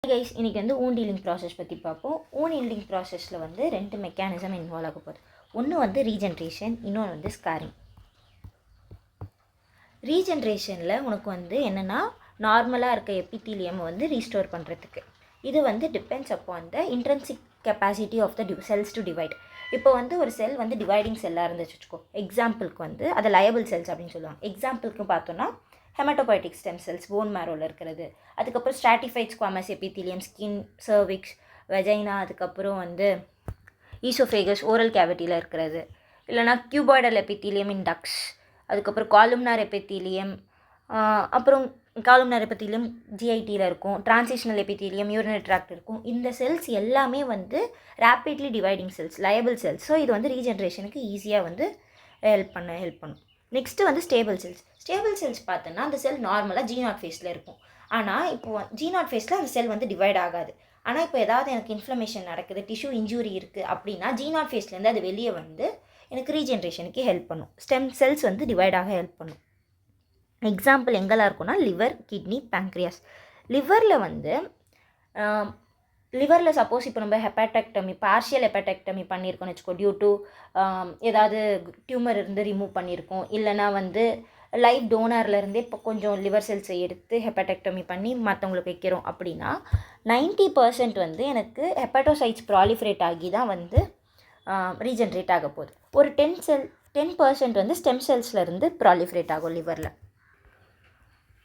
Guys இன்றைக்கி வந்து wound healing process பற்றி பார்ப்போம். wound healing ப்ராசஸில் வந்து 2 மெக்கானிசம் இன்வால்வ் ஆக போகுது. ஒன்று வந்து ரீஜென்ரேஷன், இன்னொன்று வந்து ஸ்காரிங். ரீஜென்ரேஷனில் உனக்கு வந்து என்னென்னா நார்மலாக இருக்க எபித்தீலியம் வந்து ரீஸ்டோர் பண்ணுறதுக்கு இது வந்து depends upon the intrinsic capacity of the cells to divide. இப்போ வந்து ஒரு செல் வந்து டிவைடிங் செல்லாக இருந்துச்சு வச்சுக்கோ. எக்ஸாம்பிளுக்கு வந்து அதை லயபிள் செல்ஸ் அப்படின்னு சொல்லுவாங்க. எக்ஸாம்பிளுக்கு பார்த்தோன்னா ஹெமட்டோபோய்டிக் ஸ்டெம் செல்ஸ் போன் மேரோவில் இருக்கிறது, அதுக்கப்புறம் stratified squamous epithelium skin, cervix, vagina, அதுக்கப்புறம் வந்து ஈசோஃபேகஸ் ஓரல் கேவிட்டியில் இருக்கிறது, இல்லைனா கியூபாய்டல் எபித்தீலியம் இன் டக்ஸ், அதுக்கப்புறம் காலும்னார் எபித்தீலியம், அப்புறம் காலும்னார் எபித்தீலியம் ஜிஐடியில் இருக்கும், டிரான்சிஷனல் எபித்தீலியம் யூரினரி ட்ராக்ட் இருக்கும். இந்த செல்ஸ் எல்லாமே வந்து rapidly dividing cells, labile cells. So இது வந்து ரீஜென்ரேஷனுக்கு ஈஸியாக வந்து ஹெல்ப் பண்ணும். நெக்ஸ்ட்டு வந்து ஸ்டேபிள் செல்ஸ். ஸ்டேபிள் செல்ஸ் பார்த்தோன்னா அந்த செல் நார்மலாக G0 ஃபேஸில் இருக்கும். ஆனால் இப்போது G0 ஃபேஸில் அந்த செல் வந்து டிவைட் ஆகாது. ஆனால் இப்போ ஏதாவது எனக்கு இன்ஃப்ளமேஷன் நடக்குது, டிஷ்யூ இன்ஜூரி இருக்குது அப்படின்னா G0 ஃபேஸ்லேருந்து அது வெளியே வந்து எனக்கு ரீஜென்ரேஷனுக்கு ஹெல்ப் பண்ணும். ஸ்டெம் செல்ஸ் வந்து டிவைடாக ஹெல்ப் பண்ணும். எக்ஸாம்பிள் எங்கெல்லாம் இருக்குன்னா லிவர், கிட்னி, பேங்க்ரியாஸ். லிவரில் சப்போஸ் இப்போ நம்ம ஹெப்பாடெக்டமி, பார்ஷியல் ஹெப்பாடெக்டமி பண்ணியிருக்கோம்னு வச்சுக்கோ, டியூ டு ஏதாவது டியூமர் இருந்து ரிமூவ் பண்ணியிருக்கோம், இல்லைனா வந்து லைவ் டோனர்லேருந்தே இப்போ கொஞ்சம் லிவர் செல்ஸை எடுத்து ஹெப்பாடெக்டமி பண்ணி மற்றவங்களுக்கு வைக்கிறோம் அப்படின்னா 90% வந்து எனக்கு ஹெப்பாட்டோசைட்ஸ் ப்ராலிஃபரேட் ஆகி தான் வந்து ரீஜென்ரேட் ஆக போகுது. ஒரு 10% வந்து ஸ்டெம் செல்ஸ்லேருந்து ப்ராலிஃபரேட் ஆகும் லிவரில்.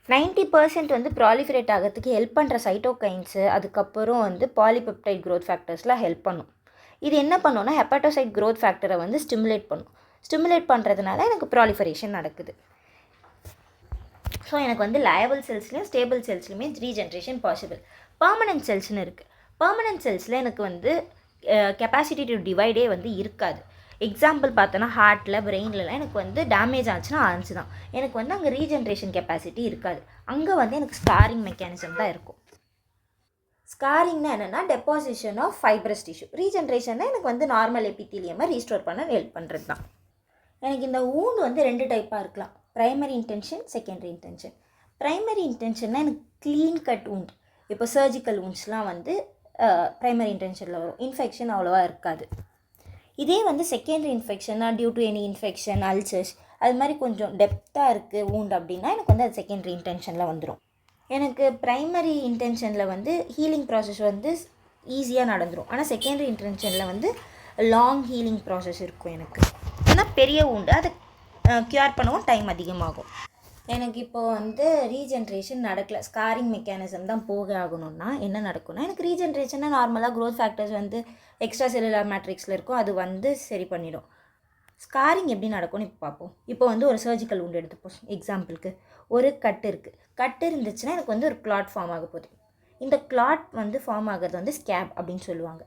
90% வந்து ப்ராலிஃபரேட் ஆகிறதுக்கு ஹெல்ப் பண்ணுற சைட்டோகைன்ஸு, அதுக்கப்புறம் வந்து பாலிபெப்டைட் க்ரோத் ஃபேக்டர்ஸ்லாம் ஹெல்ப் பண்ணும். இது என்ன பண்ணுன்னா ஹெப்பாட்டோசைட் க்ரோத் ஃபேக்டரை வந்து ஸ்டிமுலேட் பண்ணும். ஸ்டிமுலேட் பண்ணுறதுனால எனக்கு ப்ராலிஃபரேஷன் நடக்குது. ஸோ எனக்கு வந்து லயபிள் செல்ஸ்லையும் ஸ்டேபிள் செல்ஸ்லையுமே ரீஜென்ரேஷன் பாசிபிள். பர்மனெண்ட் செல்ஸ்னு இருக்குது. பர்மனெண்ட் செல்ஸில் எனக்கு வந்து கெப்பாசிட்டி டு டிவைடே வந்து இருக்காது. எக்ஸாம்பிள் பார்த்தோன்னா ஹார்ட்டில், பிரெயின்லலாம் எனக்கு வந்து டேமேஜ் ஆச்சுன்னா ஆச்சு தான். எனக்கு வந்து அங்கே ரீஜென்ரேஷன் கெப்பாசிட்டி இருக்காது. அங்கே வந்து எனக்கு ஸ்காரிங் மெக்கானிசம் தான் இருக்கும். ஸ்காரிங்னா என்னென்னா டெபாசிஷன் ஆஃப் ஃபைப்ரஸ் டிஷ்யூ. ரீஜென்ரேஷன்னா எனக்கு வந்து நார்மல் எபித்தீலியமை ரீஸ்டோர் பண்ண ஹெல்ப் பண்ணுறது தான். எனக்கு இந்த wound வந்து 2 டைப்பாக இருக்கலாம். Primary intention, secondary intention. Primary இன்டென்ஷன்னா எனக்கு க்ளீன் கட் wound. இப்போ சர்ஜிக்கல் woundsலாம் வந்து ப்ரைமரி இன்டென்ஷனில் வரும். இன்ஃபெக்ஷன் அவ்வளோவா இருக்காது. இதே வந்து செகண்டரி இன்ஃபெக்ஷனா due to any infection, ulcers, அது மாதிரி கொஞ்சம் டெப்த்தாக இருக்குது wound அப்படின்னா எனக்கு வந்து அது செகண்டரி இன்டென்ஷனில் வந்துடும். எனக்கு ப்ரைமரி இன்டென்ஷனில் வந்து ஹீலிங் ப்ராசஸ் வந்து ஈஸியாக நடந்துடும். ஆனால் செகண்டரி இன்டென்ஷனில் வந்து லாங் ஹீலிங் ப்ராசஸ் இருக்கும் எனக்கு. ஆனால் பெரிய wound அதை க்யூர் பண்ணவும் டைம் அதிகமாகும். எனக்கு இப்போது வந்து ரீஜென்ரேஷன் நடக்கலை, ஸ்காரிங் மெக்கானிசம் தான் போக ஆகணும்னா என்ன நடக்கும்னா எனக்கு ரீஜென்ரேஷன்னா நார்மலாக க்ரோத் ஃபேக்டர்ஸ் வந்து எக்ஸ்ட்ரா செல்லுலார் மேட்ரிக்ஸில் இருக்கும், அது வந்து சரி பண்ணிடும். ஸ்காரிங் எப்படி நடக்கும்னு இப்போ பார்ப்போம். இப்போ வந்து ஒரு சர்ஜிக்கல் wound எடுத்துப்போம். எக்ஸாம்பிளுக்கு ஒரு கட்டு இருக்குது. கட்டு இருந்துச்சுன்னா எனக்கு வந்து ஒரு கிளாட் ஃபார்ம் ஆக போகுது. இந்த கிளாட் வந்து ஃபார்ம் ஆகிறது வந்து ஸ்கேப் அப்படின்னு சொல்லுவாங்க.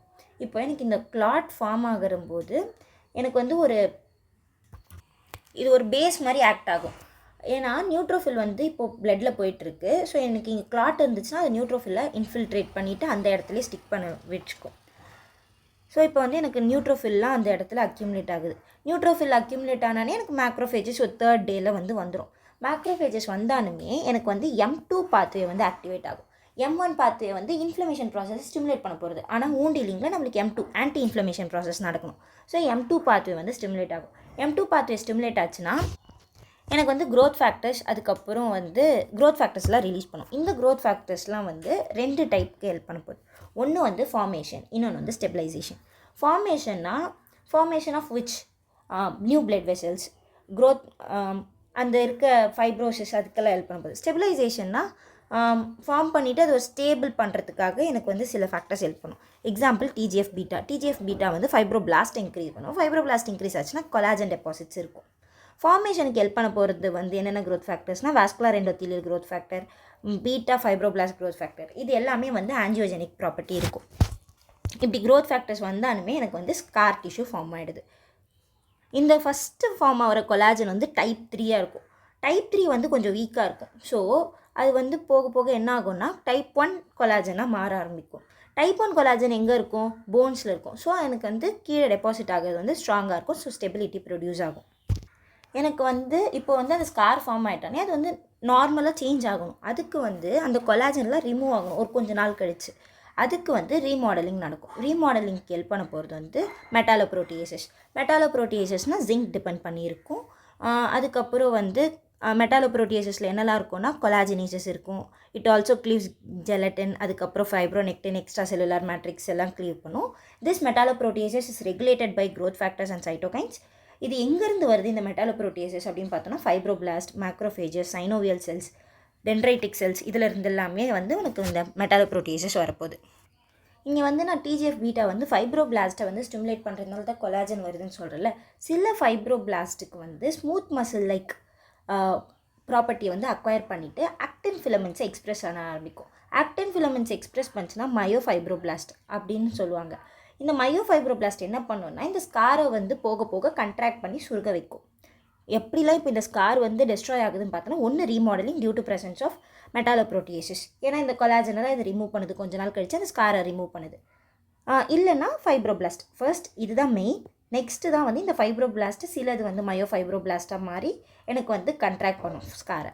இப்போ எனக்கு இந்த கிளாட் ஃபார்ம் ஆகிறம்போது எனக்கு வந்து இது ஒரு பேஸ் மாதிரி ஆக்ட் ஆகும். ஏன்னா நியூட்ரோஃபில் வந்து இப்போது பிளட்டில் போயிட்டுருக்கு. ஸோ எனக்கு இங்கே கிளாட் இருந்துச்சுன்னா அது நியூட்ரோஃபில்லை இன்ஃபில்ட்ரேட் பண்ணிவிட்டு அந்த இடத்துல ஸ்டிக் பண்ண வச்சுக்கும். ஸோ இப்போ வந்து எனக்கு நியூட்ரோஃபில்லாம் அந்த இடத்துல அக்யூமுலேட் ஆகுது. நியூட்ரோஃபில் அக்யூமுலேட் ஆனாலே எனக்கு மேக்ரோஃபேஜஸ் ஒரு 3rd டேயில் வந்து வந்துடும். மேக்ரோஃபேஜஸ் வந்தாலுமே எனக்கு வந்து M2 பாத்வே வந்து ஆக்டிவேட் ஆகும். M1 பாத்வே வந்து இன்ஃப்ளமேஷன் ப்ராசஸ் ஸ்டிமுலேட் பண்ண போகிறது. ஆனால் wound healingல நம்மளுக்கு M2 ஆன்டி இன்ஃப்ளமேஷன் ப்ராசஸ் நடக்கணும். ஸோ M2 பாத்வே வந்து ஸ்டிமுலேட் ஆகும். M2 பாத்வே ஸ்டிமுலேட் ஆச்சுன்னா எனக்கு வந்து க்ரோத் ஃபேக்டர்ஸ், அதுக்கப்புறம் வந்து க்ரோத் ஃபேக்டர்ஸ்லாம் ரிலீஸ் பண்ணும். இந்த க்ரோத் ஃபேக்டர்ஸ்லாம் வந்து 2 டைப்புக்கு ஹெல்ப் பண்ண போகுது. ஒன்று வந்து ஃபார்மேஷன், இன்னொன்று வந்து stabilisation. Formation of which new blood vessels, growth, அந்த இருக்க ஃபைப்ரோசிஸ், அதுக்கெல்லாம் ஹெல்ப் பண்ண போகுது. ஸ்டெபிலைசேஷன்னா ஃபார்ம் பண்ணிவிட்டு அது ஒரு ஸ்டேபிள் பண்ணுறதுக்காக எனக்கு வந்து சில ஃபேக்டர்ஸ் ஹெல்ப் பண்ணும். எக்ஸாம்பிள் TGF பீட்டா வந்து ஃபைப்ரோபிளாஸ்ட் இன்க்ரீஸ் பண்ணும். ஃபைப்ரோபிளாஸ்ட் இன்க்ரீஸ் ஆச்சுன்னா கொலாஜன் டெபாசிட்ஸ் இருக்கும். ஃபார்மேஷனுக்கு ஹெல்ப் பண்ண போகிறது வந்து என்னென்ன க்ரோத் ஃபேக்டர்ஸ்னால் vascular endothelial growth factor, beta fibroblast growth factor, இது எல்லாமே வந்து ஆஞ்சியோஜெனிக் ப்ராப்பர்ட்டி இருக்கும். இப்படி க்ரோத் ஃபேக்டர்ஸ் வந்தாலுமே எனக்கு வந்து ஸ்கார் டிஷ்யூ ஃபார்ம் ஆகிடுது. இந்த ஃபஸ்ட்டு ஃபார்ம் ஆகிற கொலாஜன் வந்து டைப் 3 இருக்கும். டைப் 3 வந்து கொஞ்சம் வீக்காக இருக்கும். ஸோ அது வந்து போக போக என்ன ஆகும்னா டைப் 1 கொலாஜனாக மாற ஆரம்பிக்கும். டைப் 1 கொலாஜன் எங்கே இருக்கும்? போன்ஸில் இருக்கும். ஸோ எனக்கு வந்து கீழே டெபாசிட் ஆகிறது வந்து ஸ்ட்ராங்காக இருக்கும். ஸோ ஸ்டெபிலிட்டி ப்ரொடியூஸ் ஆகும். எனக்கு வந்து இப்போ வந்து அந்த ஸ்கார் ஃபார்ம் ஆகிட்டானே அது வந்து நார்மலாக சேஞ்ச் ஆகணும். அதுக்கு வந்து அந்த கொலாஜன்லாம் ரிமூவ் ஆகணும் ஒரு கொஞ்ச நாள் கழிச்சு. அதுக்கு வந்து ரீமாடலிங் நடக்கும். ரீமாடலிங்க்கு ஹெல்ப் பண்ண போகிறது வந்து மெட்டாலோப்ரோட்டியேசஸ். மெட்டாலோப்ரோட்டியேசஸ்னால் ஜிங்க் டிபெண்ட் பண்ணியிருக்கும். அதுக்கப்புறம் வந்து மெட்டாலோப்ரோட்டியேசஸில் என்னெல்லாம் இருக்கும்னா கொலாஜினேசஸ் இருக்கும். இட் ஆல்சோ க்ளீவ்ஸ் ஜெலட்டின், அதுக்கப்புறம் ஃபைப்ரோனெக்டின், எக்ஸ்ட்ரா செல்லுலார் மேட்ரிக்ஸ் எல்லாம் க்ளீவ் பண்ணும். This metalloproteases is regulated by growth factors and cytokines. இது எங்கேருந்து வருது இந்த மெட்டாலோப்ரோட்டியேசஸ் அப்படின்னு பார்த்தோன்னா fibroblast, macrophages, synovial cells, dendritic cells இதில் இருந்து எல்லாமே வந்து உனக்கு இந்த மெட்டாலோப்ரோட்டியேசஸ் வரப்போகுது. இங்கே வந்து நான் டிஜிஎஃப் பீட்டா வந்து ஃபைப்ரோபிளாஸ்ட்டை வந்து ஸ்டிமுலேட் பண்ணுறதுனால தான் கொலாஜன் வருதுன்னு சொல்கிறேன்ல. சில ஃபைப்ரோபிளாஸ்ட்டுக்கு வந்து ஸ்மூத் மசில் லைக் ப்ராப்பர்ட்டியை வந்து அக்வயர் பண்ணிவிட்டு ஆக்டின் ஃபிலமெண்ட்ஸை எக்ஸ்ப்ரெஸ் ஆன ஆரம்பிக்கும். ஆக்டின் ஃபிலமெண்ட்ஸ் எக்ஸ்ப்ரெஸ் பண்ணிச்சுன்னா மயோஃபைப்ரோபிளாஸ்ட் அப்படின்னு சொல்லுவாங்க. இந்த மயோஃபைப்ரோபிளாஸ்ட் என்ன பண்ணுன்னா இந்த ஸ்காரை வந்து போக போக கண்ட்ராக்ட் பண்ணி சுருக வைக்கும். எப்படிலாம் இப்போ இந்த ஸ்கார் வந்து டெஸ்ட்ராய் ஆகுதுன்னு பார்த்தோன்னா ஒன்று remodelling due to presence of metalloproteases. ஏன்னா இந்த கொலாஜனெலாம் இது ரிமூவ் பண்ணுது, கொஞ்ச நாள் கழிச்சு அந்த ஸ்காரை ரிமூவ் பண்ணுது. இல்லைன்னா ஃபைப்ரோபிளாஸ்ட் ஃபர்ஸ்ட், இதுதான் மெயின். நெக்ஸ்ட்டு தான் வந்து இந்த ஃபைப்ரோபிளாஸ்ட்டு சிலது வந்து மயோஃபைப்ரோபிளாஸ்ட்டாக மாறி எனக்கு வந்து கண்ட்ராக்ட் பண்ணும் ஸ்காரை.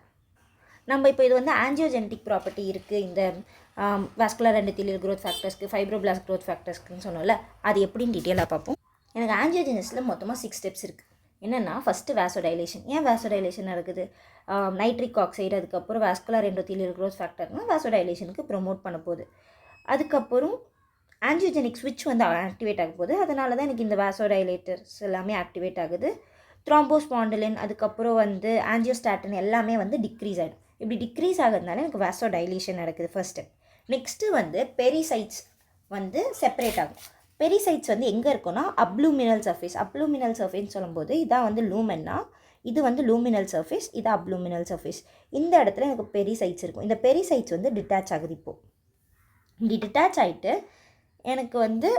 நம்ம இப்போ இது வந்து ஆன்ஜியோஜெனட்டிக் ப்ராப்பர்ட்டி இருக்குது இந்த வாஸ்குலர் எண்டோதீலியல் க்ரோத் ஃபேக்டர்ஸ்க்கு, ஃபைப்ரோபிளாஸ்ட் க்ரோத் ஃபேக்டர்ஸ்க்குன்னு சொன்னோம்ல, அது எப்படின்னு டீட்டெயிலாக பார்ப்போம். எனக்கு ஆன்ஜியோஜெனஸில் மொத்தமாக 6 ஸ்டெப்ஸ் இருக்குது. என்னென்னா ஃபஸ்ட்டு வேசோடைலேஷன். ஏன் வேசோடைலேஷன் நடக்குது? நைட்ரிக் ஆக்சைடு, அதுக்கப்புறம் வாஸ்குலர் எண்டோதீலியல் க்ரோத் ஃபேக்டர்னால் வேசோடைலேஷனுக்கு ப்ரொமோட் பண்ண போகுது. அதுக்கப்புறம் ஆன்ஜியோஜெனிக் ஸ்விட்ச் வந்து ஆக்டிவேட் ஆக போகுது. அதனால தான் எனக்கு இந்த வேசோடைலேட்டர்ஸ் எல்லாமே ஆக்டிவேட் ஆகுது. த்ரோம்போஸ்பாண்டிலின், அதுக்கப்புறம் வந்து ஆன்ஜியோஸ்டாட்டின் எல்லாமே வந்து டிக்ரீஸ் ஆகிடும். இப்படி டிக்ரீஸ் ஆகிறதுனால எனக்கு வேசோடைலேஷன் நடக்குது ஃபர்ஸ்ட் ஸ்டெப். நெக்ஸ்ட்டு வந்து பெரிசைட்ஸ் வந்து செப்பரேட் ஆகும். பெரிசைட்ஸ் வந்து எங்கே இருக்குன்னா அப்ளூமினல் சர்ஃபேஸ். அப்ளூமினல் சர்ஃபேஸ்ன்னு சொல்லும்போது இதான் வந்து லூமென்னா, இது வந்து லூமினல் சர்ஃபேஸ், இது அப்ளூமினல் சர்ஃபேஸ். இந்த இடத்துல எனக்கு பெரிசைட்ஸ் இருக்கும். இந்த பெரிசைட்ஸ் வந்து டிட்டாச் ஆகுது. இப்போது இப்படி டிட்டாச் ஆகிட்டு எனக்கு வந்து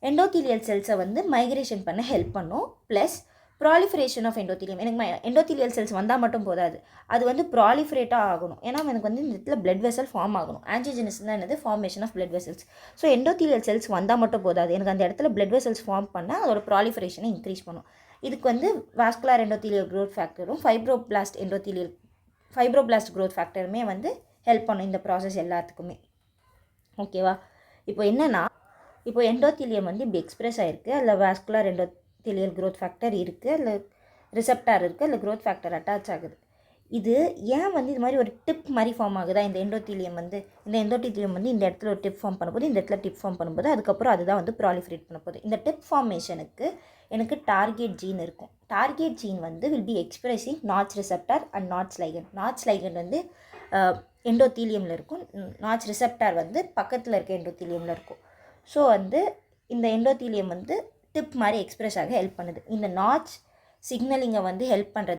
எண்டோதீலியல் செல்ஸை வந்து மைக்ரேஷன் பண்ண ஹெல்ப் பண்ணும். Plus proliferation of endothelium. எனக்கு எண்டோதீலியல் செல்ஸ் வந்தால் மட்டும் போதாது, அது வந்து ப்ராலிஃபரேட்டாக ஆகணும். ஏன்னா எனக்கு வந்து இந்த இடத்துல பிளட் வெசல் ஃபார்ம் ஆகணும். ஆன்ஜியோஜெனிஸ் தான் என்னது? Formation of blood vessels. So endothelial cells வந்தால் மட்டும் போதாது, எனக்கு அந்த இடத்துல பிளட் வெசல்ஸ் ஃபார்ம் பண்ணால் அதோட ப்ராலிஃபரேஷனை இன்க்ரீஸ் பண்ணும். இதுக்கு வந்து வாஸ்குலர் எண்டோதீலியல் க்ரோத் ஃபேக்டரும் ஃபைப்ரோபிளாஸ்ட் க்ரோத் ஃபேக்டருமே வந்து ஹெல்ப் பண்ணும் இந்த ப்ராசஸ் எல்லாத்துக்குமே. ஓகேவா? இப்போ என்னென்னா இப்போ எண்டோதீலியம் வந்து இப்படி எக்ஸ்பிரஸ் ஆகிருக்கு, அதில் வாஸ்குலர் எண்டோதீலியல் க்ரோத் ஃபேக்டர் இருக்குது, அதில் ரிசெப்டார் இருக்குது, அதில் க்ரோத் ஃபேக்டர் அட்டாச் ஆகுது. இது ஏன் வந்து இது மாதிரி ஒரு டிப் மாதிரி ஃபார்ம் ஆகுதா? இந்த எண்டோதீலியம் வந்து இந்த இடத்துல ஒரு டிப் ஃபார்ம் பண்ணும்போது, இந்த இடத்துல டிப் ஃபார்ம் பண்ணும்போது அதுக்கப்புறம் அதுதான் வந்து ப்ராலிஃபரேட் பண்ண போகுது. இந்த டிப் ஃபார்மேஷனுக்கு எனக்கு டார்கெட் ஜீன் இருக்கும். டார்கெட் ஜீன் வந்து will be expressing notch receptor and notch ligand. Notch ligand வந்து எண்டோதீலியமில் இருக்கும், நாட்ச் ரிசெப்டார் வந்து பக்கத்தில் இருக்க எண்டோதீலியமில் இருக்கும். ஸோ வந்து இந்த எண்டோதீலியம் வந்து டிப் மாதிரி எக்ஸ்பிரஸ் ஆக ஹெல்ப் பண்ணுது. இந்த நாட்ச் சிக்னலிங்கை வந்து ஹெல்ப் பண்ணுறது